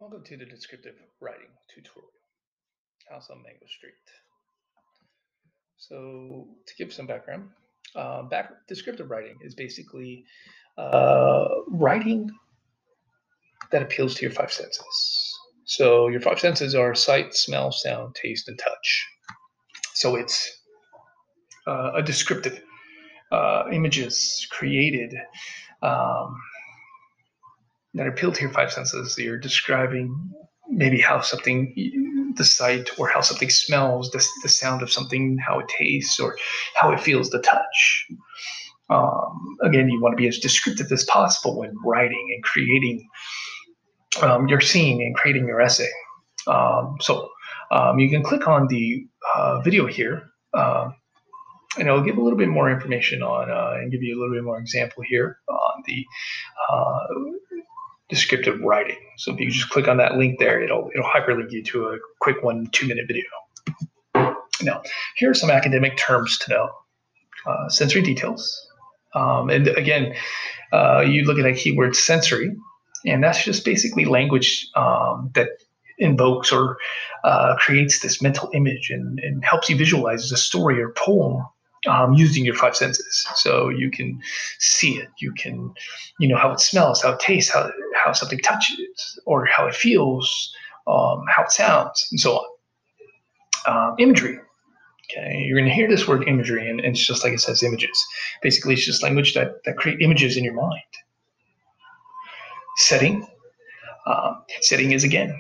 Welcome to the descriptive writing tutorial. How's on Mango Street? So to give some background, descriptive writing is basically writing that appeals to your five senses. So your five senses are sight, smell, sound, taste, and touch. So it's a descriptive images created that appeal to your five senses. You're describing maybe how something, the sight, or how something smells, the sound of something, how it tastes, or how it feels, the touch. Again, you want to be as descriptive as possible when writing and creating your scene and creating your essay. You can click on the video here, and it'll give a little bit more information on and give you a little bit more example here on the descriptive writing. So if you just click on that link there, it'll hyperlink you to a quick 1-2 minute video. Now, here are some academic terms to know. Sensory details. And again, you look at a keyword sensory, and that's just basically language that invokes or creates this mental image and helps you visualize a story or poem using your five senses. So you can see it, you can, how it smells, how it tastes, how something touches, or how it feels, how it sounds, and so on. Imagery. Okay, you're going to hear this word imagery, and it's just like it says, images. Basically, it's just language that create images in your mind. Setting. Setting is, again,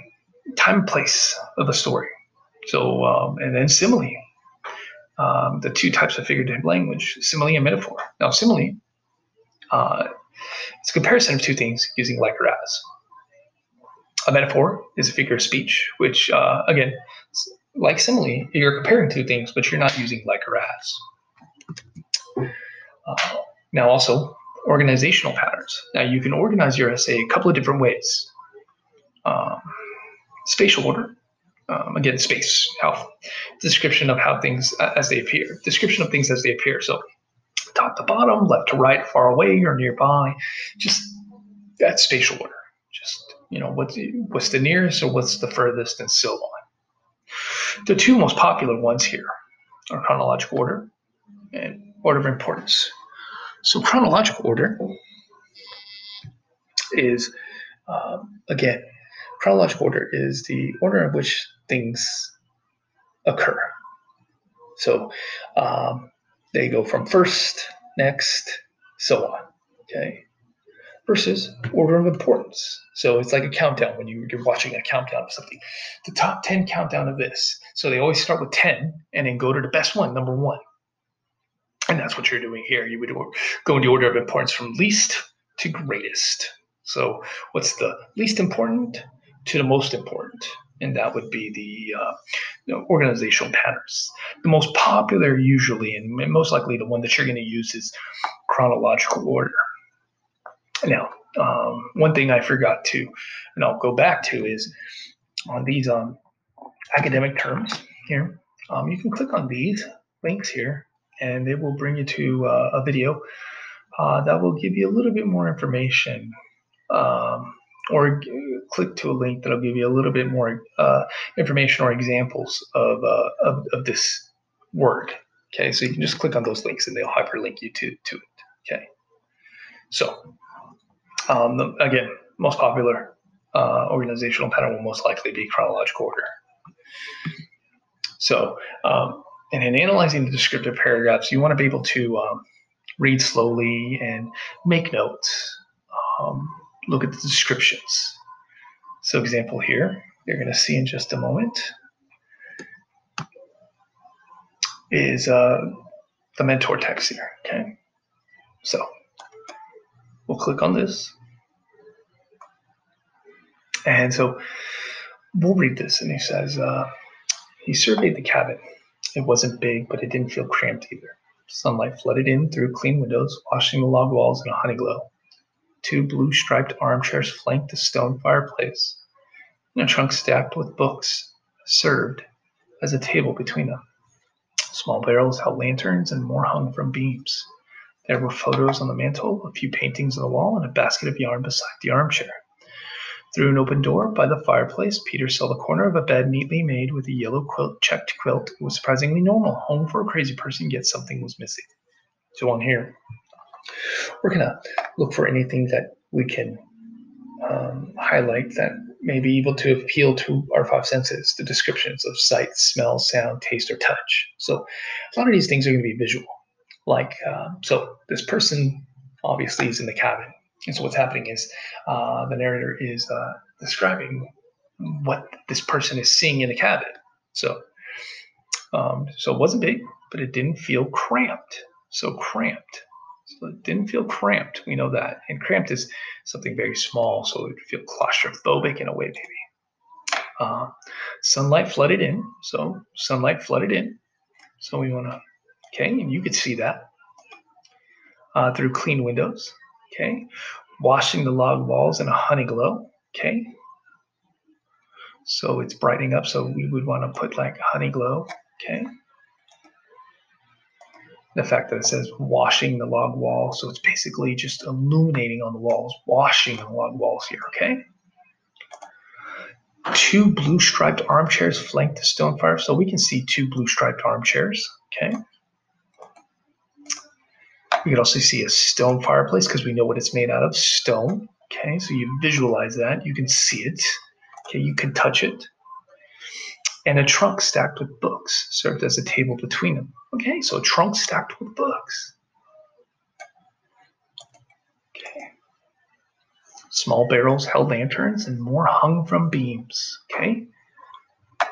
time and place of a story. So, and then simile. The two types of figurative language, simile and metaphor. Now, simile, it's a comparison of two things using like or as. A metaphor is a figure of speech, which, again, like simile, you're comparing two things, but you're not using like or as. Now, also, organizational patterns. Now, you can organize your essay a couple of different ways. Spatial order. Again, space, description of how things as they appear. Description of things as they appear. So top to bottom, left to right, far away or nearby. Just that spatial order. Just, what's the nearest or what's the furthest and so on. The two most popular ones here are chronological order and order of importance. So chronological order is, again, chronological order is the order in which things occur. So they go from first, next, so on. Okay. Versus order of importance. So it's like a countdown when you're watching a countdown of something. The top 10 countdown of this. So they always start with 10 and then go to the best one, number 1. And that's what you're doing here. You would go in the order of importance from least to greatest. So what's the least important to the most important? And that would be the organizational patterns. The most popular usually, and most likely the one that you're going to use, is chronological order. Now, one thing I forgot to, and I'll go back to, is on these academic terms here, you can click on these links here, and it will bring you to a video that will give you a little bit more information, or click to a link that'll give you a little bit more information or examples of this word. Okay, so you can just click on those links and they'll hyperlink you to it. Okay, so again, most popular organizational pattern will most likely be chronological order. So, and in analyzing the descriptive paragraphs, you want to be able to read slowly and make notes. Look at the descriptions. So example here, you're going to see in just a moment, is the mentor text here. Okay, so we'll click on this. And so we'll read this, and he says, he surveyed the cabin. It wasn't big, but it didn't feel cramped either. Sunlight flooded in through clean windows, washing the log walls in a honey glow. 2 blue-striped armchairs flanked the stone fireplace, and a trunk stacked with books served as a table between them. Small barrels held lanterns, and more hung from beams. There were photos on the mantel, a few paintings on the wall, and a basket of yarn beside the armchair. Through an open door by the fireplace, Peter saw the corner of a bed neatly made with a yellow checked quilt. It was surprisingly normal, home for a crazy person, yet something was missing. So on here, we're going to look for anything that we can highlight that may be able to appeal to our five senses, the descriptions of sight, smell, sound, taste, or touch. So a lot of these things are going to be visual. Like, so this person obviously is in the cabin. And so what's happening is the narrator is describing what this person is seeing in the cabin. So it wasn't big, but it didn't feel cramped. So cramped. So it didn't feel cramped. We know that. And cramped is something very small, so it would feel claustrophobic in a way, maybe. Sunlight flooded in. So sunlight flooded in. So we want to, okay, and you could see that through clean windows. Okay, washing the log walls in a honey glow. Okay, so it's brightening up. So we would want to put like honey glow. Okay. The fact that it says washing the log wall, so it's basically just illuminating on the walls, washing the log walls here, okay? 2 blue striped armchairs flank the stone fire, so we can see 2 blue striped armchairs, okay? We could also see a stone fireplace because we know what it's made out of, stone, okay? So you visualize that, you can see it, okay? You can touch it. And a trunk stacked with books served as a table between them. Okay, so a trunk stacked with books. Okay. Small barrels held lanterns and more hung from beams. Okay,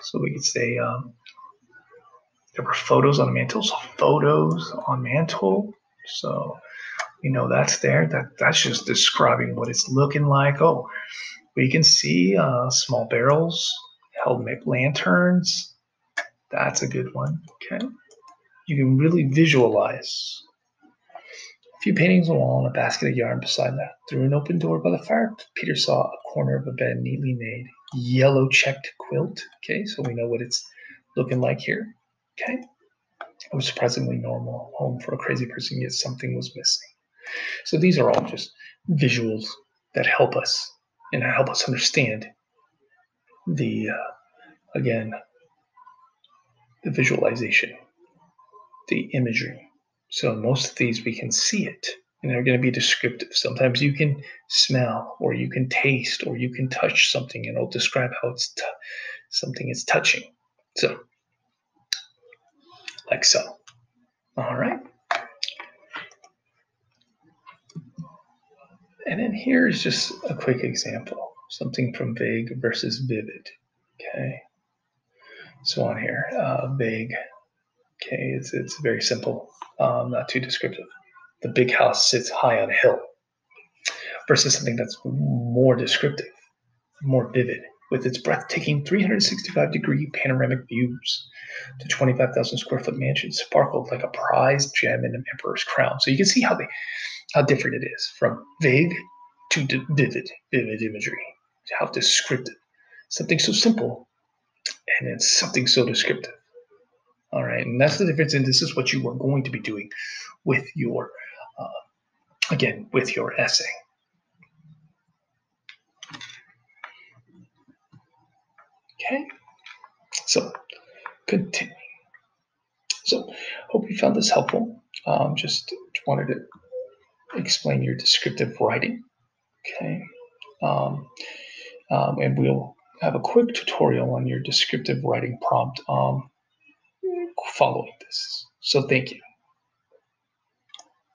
so we could say there were photos on the mantle. So photos on mantle. So we know that's there. That's just describing what it's looking like. Oh, we can see small barrels held lanterns. That's a good one. Okay. You can really visualize. A few paintings on the wall and a basket of yarn beside that. Through an open door by the fire, Peter saw a corner of a bed neatly made. Yellow checked quilt. Okay, so we know what it's looking like here. Okay. It was surprisingly normal. Home for a crazy person, yet something was missing. So these are all just visuals that help us and help us understand the, again, the visualization, the imagery. So most of these we can see it, and they're going to be descriptive. Sometimes you can smell, or you can taste, or you can touch something, and it'll describe how it's something is touching. So, like so. All right. And then here's just a quick example, something from vague versus vivid. Okay. So on here, vague. Okay, it's very simple, not too descriptive. The big house sits high on a hill, versus something that's more descriptive, more vivid, with its breathtaking 365-degree panoramic views. The 25,000 square foot mansion sparkled like a prized gem in an emperor's crown. So you can see how different it is from vague to vivid imagery. How descriptive. Something so simple, and it's something so descriptive. All right, and that's the difference, and this is what you are going to be doing with your, again, with your essay. Okay, so continuing. So hope you found this helpful. Just wanted to explain your descriptive writing. Okay, and we'll have a quick tutorial on your descriptive writing prompt following this. So thank you.